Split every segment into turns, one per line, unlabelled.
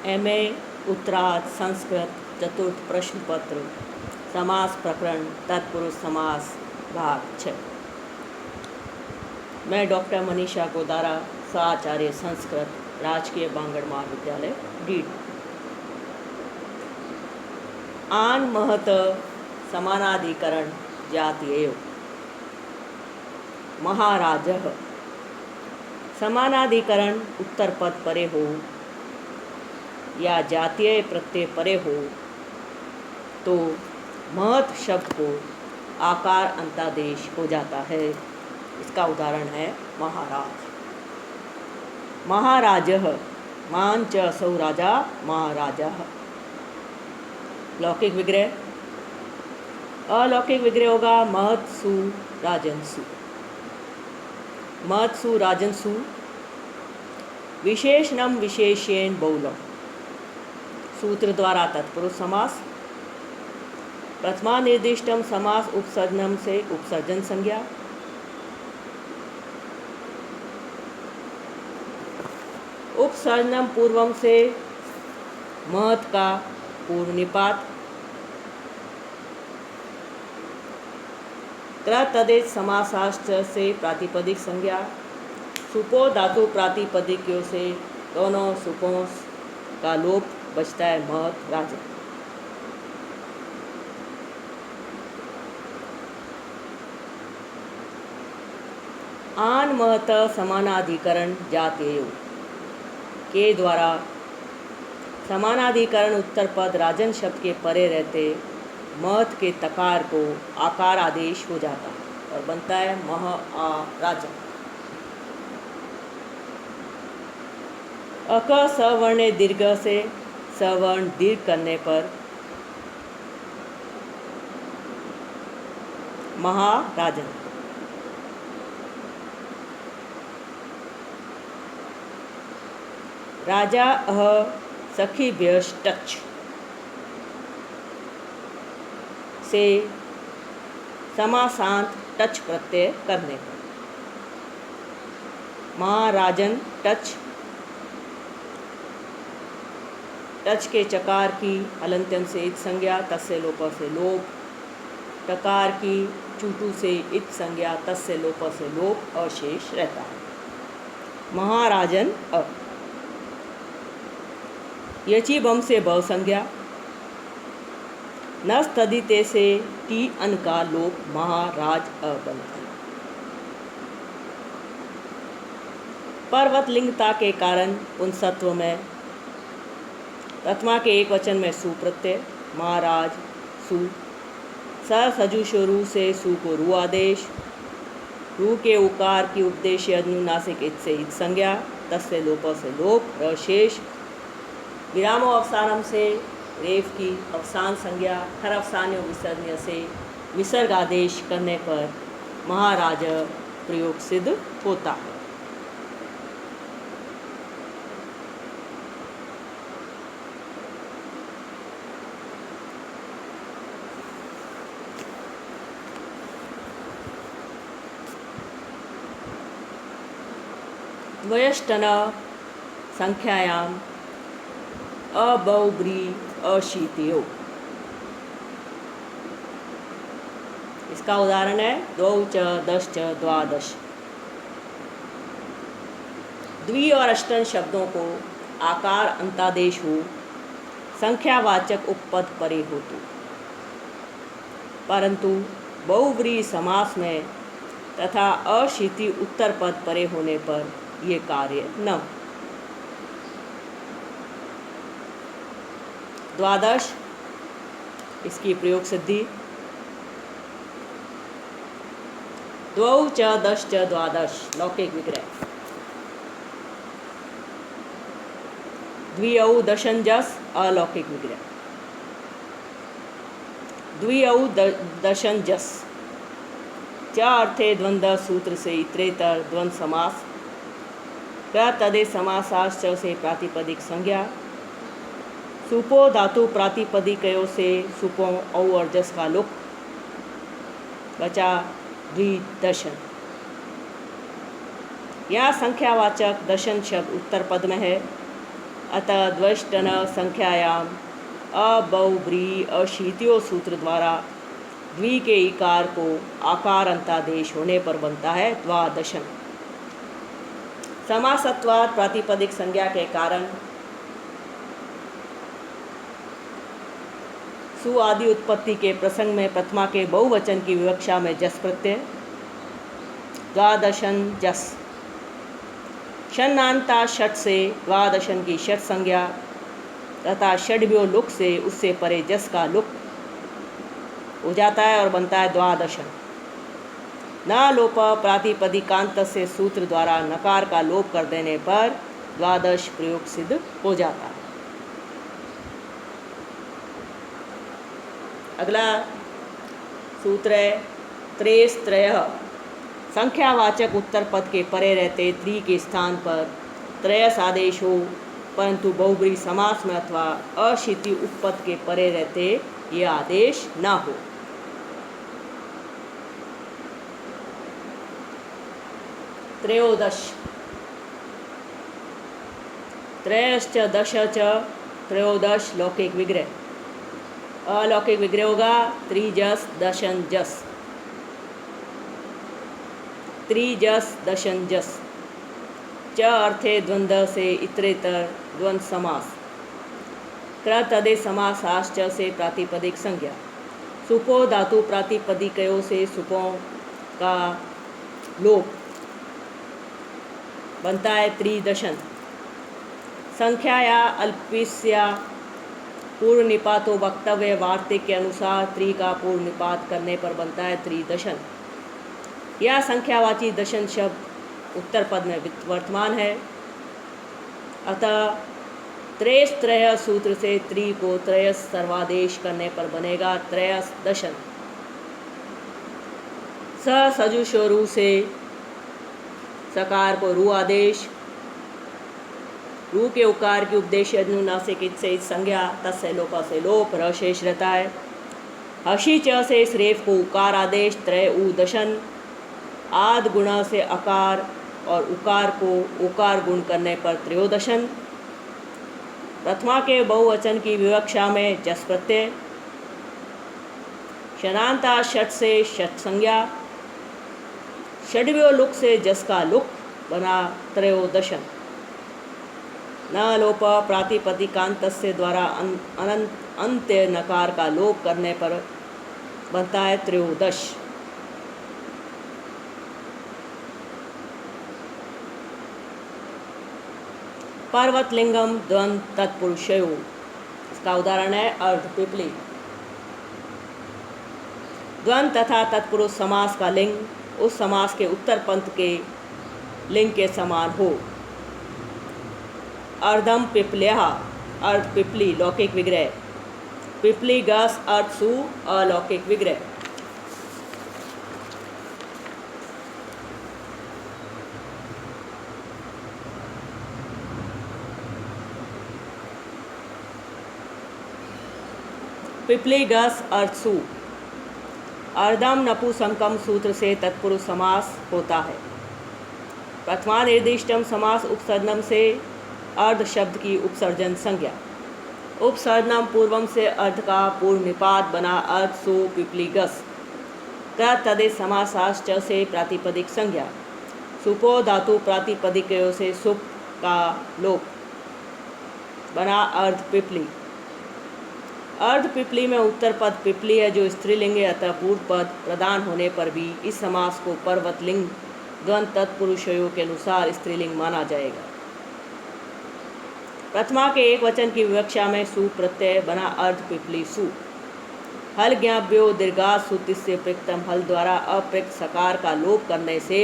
MA उत्तरार्ध संस्कृत चतुर्थ प्रश्न पत्र समास प्रकरण तत्पुरुष समास भाग 6। मैं डॉक्टर मनीषा गोदारा, सहाचार्य संस्कृत, राजकीय बांगड़ महाविद्यालय डीड। आन महत समानाधिकरण जातीय महाराजः। समानाधिकरण उत्तर पद परे हो या जातीय प्रत्यय परे हो तो महत शब्द को आकार अंतादेश हो जाता है। इसका उदाहरण है महाराज। महाराजः मान च असौ राजा महाराजः। लौकिक विग्रह। अलौकिक विग्रह होगा महत्सु राजन्सु। महत्सु राजन्सु विशेषणम विशेषेण बहुलम। सूत्र द्वारा तत्पुरुष समास। प्रथमा निर्दिष्टम समास उपसर्जनम से उपसर्जन संज्ञा। उपसर्जनम पूर्वम से महत का पूर्व निपात। तदेश समासाश्च से प्रातिपदिक संज्ञा। सुपो धातु प्रातिपदिकों से दोनों सुपों का लोप बचता है महत राजा। आन महत समानाधिकरण जातीय के द्वारा समानाधिकरण उत्तर पद राजन शब्द के परे रहते महत के तकार को आकार आदेश हो जाता है और बनता है मह आ राजा। अक सवर्ण दीर्घ से सवर्ण दीर्घ करने पर महाराजन। राजा अह सखीभ्यश्च से समासांत टच प्रत्यय करने पर महाराजन टच। टच के चकार की हलंत्यन से इत संज्ञा तस्य लोप से लोप। टकार की चूटू से इत संज्ञा तस्य लोप से लोप अशेष रहता है। महाराजन अ। यची बम से भव संज्ञा। न तदिते से टी अन का लोप महाराज अ बनता है। पर्वत लिंगता के कारण पुंसत्व में प्रथमा के एक वचन में सु प्रत्यय महाराज सु। स सजुषो रू से सु को रू आदेश। रू के उकार की उपदेश अनुनासिक इत से इत संज्ञा तस्य लोप से लोप अशेष। विरामो अवसानम से रेफ की अवसान संज्ञा खर अवसान्यो विसर्जन से विसर्ग आदेश करने पर महाराज प्रयोग सिद्ध होता है। द्वयष्टन संख्यायाम अबहुव्री अशीतयो। इसका उदाहरण है द्वौ च दश च द्वादश। द्वि और अष्टन शब्दों को आकार अंतादेश हो संख्यावाचक उपपद परे हो तो, परंतु बहुव्री समास में तथा अशीति उत्तर पद परे होने पर ये कार्य न। द्वादश इसकी प्रयोग सिद्धि। द्वौ च दश च द्वादश लौकिक विग्रह। द्विऔ दशंजस अलौकिक विग्रह। द्विऔ दशंजस च अर्थे द्वंद्व सूत्र से इतरेतर द्वंद्व समास। तदेश समासाश्च से प्रातिपदिक संज्ञा। सुपो धातु प्रातिपदिकयों से सुपों औ और जस का लुक बचा द्विदशन। यहाँ संख्यावाचक दशन शब्द उत्तर पद में है अतः द्वष्टन संख्यायाम अबहुव्रीहि अशीत्यो सूत्र द्वारा द्वि के इकार को आकार अंतादेश होने पर बनता है द्वादशन। समासत्वात् प्रातिपदिक संज्ञा के कारण सु आदि उत्पत्ति के प्रसंग में प्रथमा के बहुवचन की विवक्षा में जस प्रत्यय द्वादशन जस। षण्णान्ता षट से द्वादशन की षट संज्ञा तथा षड्भ्यो लुक से उससे परे जस का लुक हो जाता है और बनता है द्वादशन। न लोप प्रातिपदिकांत से सूत्र द्वारा नकार का लोप कर देने पर द्वादश प्रयोग सिद्ध हो जाता है। अगला सूत्र है त्रेस्त्रयः। संख्यावाचक उत्तर पद के परे रहते त्रि के स्थान पर त्रयस आदेश हो, परंतु बहुब्रीहि समास में अथवा अशीति उपपद के परे रहते ये आदेश न हो। त्रयोदश त्रयश्च दश च त्रयोदश लौकिक विग्रह। अलौकिक विग्रह होगा त्रिजस दशन जस। त्रिजस दशन जस। च अर्थे द्वंद्व से इतरेतर द्वंद्व समास। कृत अदे समासाश्च से प्रातिपदिक संज्ञा। सुपो धातु प्रातिपदिकयों से सुपों का लोप बनता है त्रिदशन। संख्या या अल्पिस्या पूर्व निपातो वक्तव्य वार्तिक के अनुसार त्रि का पूर्व निपात करने पर बनता है त्रिदशन। यह संख्यावाची दशन शब्द उत्तर पद में वर्तमान है, अतः त्रेस्त्रय सूत्र से त्रि को त्रयस सर्वादेश करने पर बनेगा त्रयस दशन। स सजुषोरु से सकार को रू आदेश। रू के उकार की उपदेश अनुनासिक से संज्ञा तस्य लोप से लोप र शेष रहता है। हशी च से श्रेफ को उकार आदेश त्रय उ दशन। आद गुणा से अकार और उकार को उकार गुण करने पर त्रयोदशन। प्रथमा के बहुवचन की विवक्षा में जस प्रत्यय। शनांता षट से षट संज्ञा। षड्भ्यो लुक से जस का लुक बना त्रयोदशन। न लोप प्रातिपदिकांत से द्वारा अंत्य नकार का लोप करने पर बनता है त्रयोदश। पर्वतलिंगम द्वंद तत्पुरुषयो। इसका उदाहरण है अर्धपिपली। द्वंद तथा तत्पुरुष समास का लिंग उस समास के उत्तर पंथ के लिंग के समान हो। अर्धम पिपल्यः अर्ध पिपली लौकिक विग्रह। पिपली गस अर्थ सु अलौकिक विग्रह। पिपली गस अर्थ सु। अर्धम नपुंसकम सूत्र से तत्पुरुष समास होता है। प्रथमा निर्दिष्टम समास उपसर्जनम से अर्ध शब्द की उपसर्जन संज्ञा। उपसर्जनम पूर्वम से अर्ध का पूर्व निपात बना अर्ध सु पिपलीगस। तदे समासाश्च से प्रातिपदिक संज्ञा। सुपो धातु प्रातिपदिकयों से सुप का लोप बना अर्ध पिपली। अर्ध पिपली में उत्तर पद पिपली है जो स्त्रीलिंग है, अतः पूर्व पद प्रदान होने पर भी इस समास को पर्वतलिंग द्वंद तत्पुरुषयों के अनुसार स्त्रीलिंग माना जाएगा। प्रथमा के एक वचन की विवक्षा में सु प्रत्यय बना अर्ध पिपली सु। हल ज्ञाव्यो दीर्घा सूत्र से प्रकृतम हल द्वारा अप्रकृत सकार का लोप करने से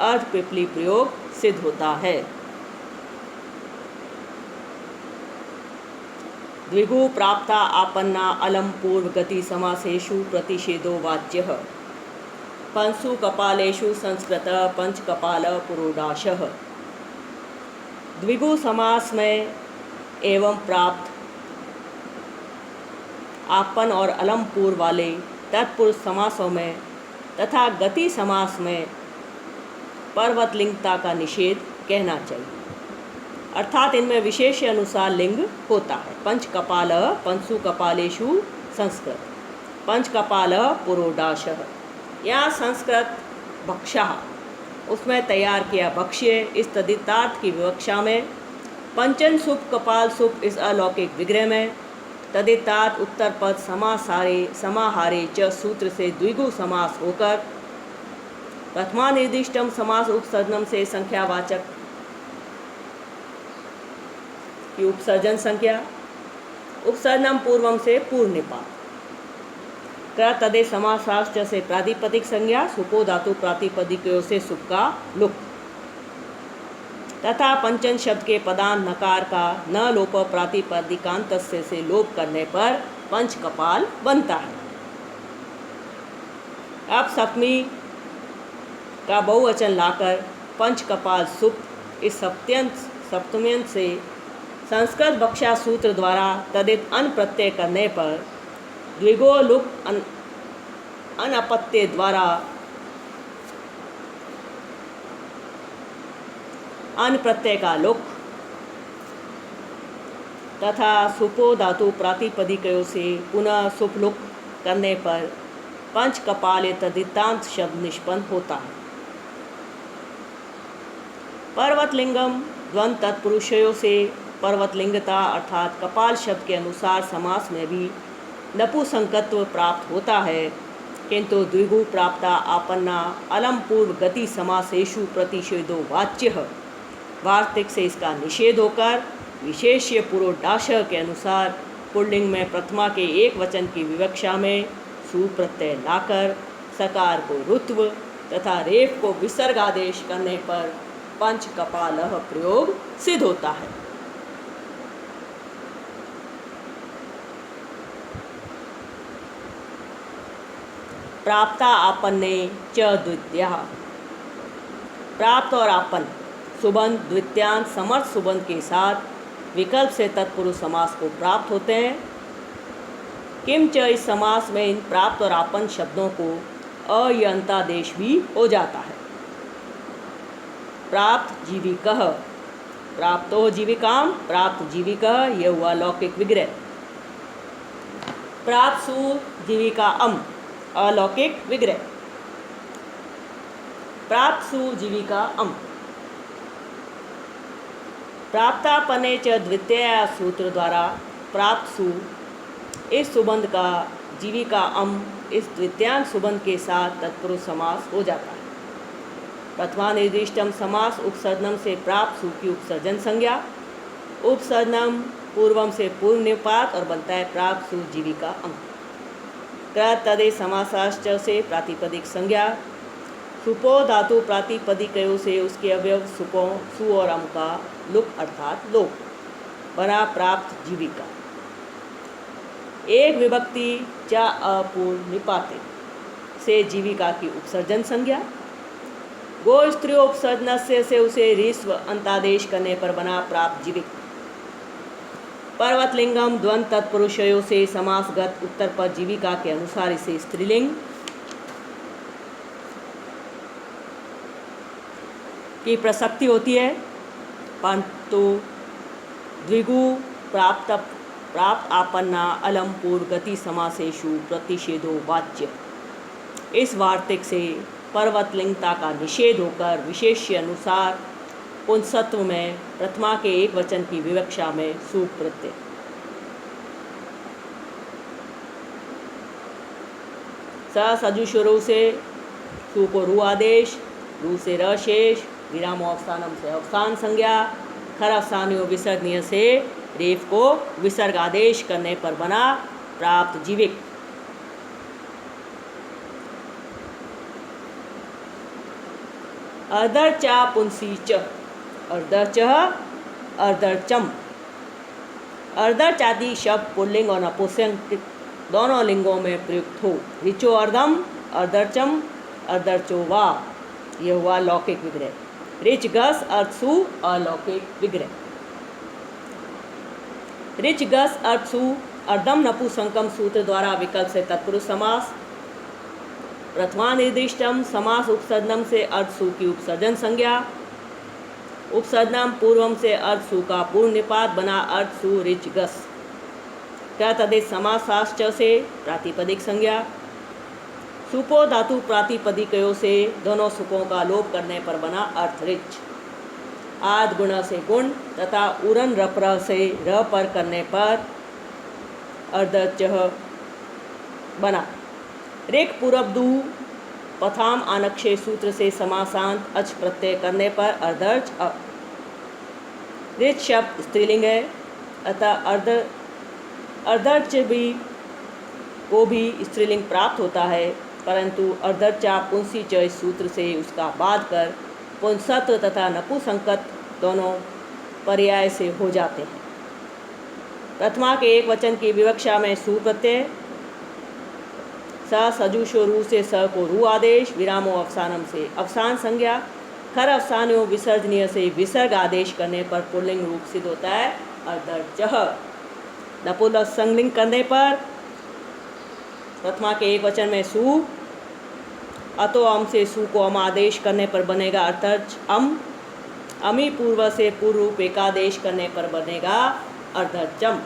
अर्ध पिपली प्रयोग सिद्ध होता है। द्विगु प्राप्ता आपन्ना अलम पूर्व गति समासेषु प्रतिषेधो वाच्यः। पंचसु कपालेषु संस्कृत पंच कपाल पुरोडाशः। द्विगु समास में एवं प्राप्त आपन और अलम पूर्व वाले तत्पुरुष समासों में तथा गति समास में पर्वतलिंगता का निषेध कहना चाहिए। अर्थात इनमें विशेष अनुसार लिंग होता है। पंच कपाल पंचसु कपालेषु संस्कृत, पंच कपाल पुरोडाशः। यहाँ संस्कृत भक्ष्यः, उसमें तैयार किया भक्ष्य, इस तदितार्थ की विवक्षा में। पंचन सुप कपाल सुप इस अलौकिक विग्रह में। तदितार्थ उत्तर पद समाहारे च सूत्र से द्विगु समास होकर प्रथमा निर्दिष्टम समास उपसर्जनम से संख्यावाचक की उपसर्जन संख्या, उपसर्जनम पूर्वम से पूर्व निपात, तदे समासाश्च से प्रातिपदिक संज्ञा, सुपो धातु प्रातिपदिकों से सुप का लुक, तथा पंचन शब्द के पदांत नकार का न लोप प्रातिपदिकांत से लोप करने पर पंच कपाल बनता है। अब सप्तमी का बहुवचन लाकर पंच कपाल सुप इस सप्तम्यंत से संस्कृत भक्ष्या सूत्र द्वारा तदित अन प्रत्यय करने पर द्विगो लुक अनपत्य द्वारा अन प्रत्यय का लुक तथा सुपो धातु प्रातिपदिकों से पुनः सुप लुक करने पर पंच कपाल तदितांत शब्द निष्पन्न होता है। पर्वतलिंगम द्वंद तत्पुरुषयों से पर्वतलिंगता अर्थात कपाल शब्द के अनुसार समास में भी नपुंसकत्व प्राप्त होता है, किंतु द्विगु प्राप्ता आपन्ना अलम पूर्व गति समासेषु प्रतिषेधो वाच्य, वार्तिक से इसका निषेध होकर विशेष्य पुरोडाश के अनुसार पुल्लिंग में प्रथमा के एक वचन की विवक्षा में सु प्रत्यय लाकर सकार को रुत्व तथा रेफ को विसर्ग आदेश करने पर पंच कपालः प्रयोग सिद्ध होता है। प्राप्ता आपन्ने च द्वितीया, प्राप्त और आपन सुबंध द्वितीयांत समर्थ सुबंध के साथ विकल्प से तत्पुरुष समास को प्राप्त होते हैं। किंच इस समास में इन प्राप्त और आपन शब्दों को अयंतादेश भी हो जाता है। प्राप्त जीविकः, प्राप्तो जीविकाम, प्राप्त जीविकः यह हुआ लौकिक विग्रह। प्राप्त सु जीविका अलौकिक विग्रह। प्राप्त सु जीविका प्राप्तापने च द्वितीय सूत्र द्वारा प्राप्त सु इस सुबंध का जीविका इस द्वितीयांत सुबंध के साथ तत्पुरुष समास हो जाता है। प्रथमा निर्दिष्टम समास उपसर्जनम से प्राप्त सु की उपसर्जन संज्ञा, उपसर्जनम पूर्वम से पूर्व निपात और बनता है प्राप्त सु जीविका तदे समासाश्च से प्रातिपदिक संज्ञा, सुपो धातु प्रातिपदिकों से उसके अवयव सुपो सु और अम का लुक अर्थात लोप बना प्राप्त जीविका। एक विभक्ति चा अपूर्ण निपाते से जीविका की उपसर्जन संज्ञा, गो स्त्री उपसर्जन से उसे रीस्व अंतादेश करने पर बना प्राप्त जीविक। पर्वतलिंगम द्वंद तत्पुरुषयों से समासगत उत्तर पद जीविका के अनुसार इसे स्त्रीलिंग की प्रसक्ति होती है, परंतु द्विगु प्राप्त आपन्ना अलम पूर्व गति समासेषु प्रतिषेधो वाच्य। इस वार्तिक से पर्वतलिंगता का निषेध होकर विशेष्य अनुसार पुंसत्व में प्रथमा के एक वचन की विवक्षा में सु प्रत्यय। सजुषुरु से सु को रु आदेश, रु से र शेष, विराम अवसानम से अवसान संज्ञा, खर अवसानियों विसर्गनीय से रेफ को विसर्ग आदेश करने पर बना प्राप्त जीविक। अर्धर्चा पुंसी च, अर्धर्च अर्धर्चम। अर्धर्चादि शब्द पुल्लिंग और नपुंसक दोनों लिंगों में प्रयुक्त हो। ऋचो अर्धम, अर्धर्चम, अर्धर्चो वा यह हुआ लौकिक विग्रह। ऋच गस अर्थसु अलौकिक विग्रह। ऋच गस अर्थसु अर्धम नपुंसकम सूत्र द्वारा विकल्प से तत्पुरुष समास। प्रथमा निर्दिष्टम समास उपसर्जनम से अर्थसु की उपसर्जन संज्ञा। उपसर्जनम पूर्वम से अर्थ सु का पूर्ण निपात बना अर्थ सु रिच गस। तदेश समासाश्च से प्रातिपदिक संज्ञा। सुपो धातु प्रातिपदिकयों से दोनों सुपों का लोप करने पर बना अर्थ रिच। आद गुण से गुण तथा उरन रपर से र पर करने पर अर्धच बना। रेख पूर्वदु पथाम आनक्षे सूत्र से समासांत अच प्रत्यय करने पर अर्धर्च अ। रिच शब्द स्त्रीलिंग है, अतः अर्धर्च को भी स्त्रीलिंग प्राप्त होता है, परंतु अर्धर्चा पुंसी च इस सूत्र से उसका बाद कर पुंसत्व तथा नपुंसकत्व दोनों पर्याय से हो जाते हैं। प्रथमा के एक वचन की विवक्षा में सु प्रत्यय, स सजुषो रू से स को रू आदेश, विरामो अवसानम से अवसान संज्ञा, खर अवसान्यो विसर्जनीय से विसर्ग आदेश करने पर पुल्लिंग रूप सिद्ध होता है अर्धर्चः। नपुंसक संलिंग करने पर प्रथमा के एक वचन में सु, अतो अम से सु को अम आदेश करने पर बनेगा अर्धर्च अम। अमी पूर्व से पूर्व रूप एकादेश करने पर बनेगा अर्धर्चम।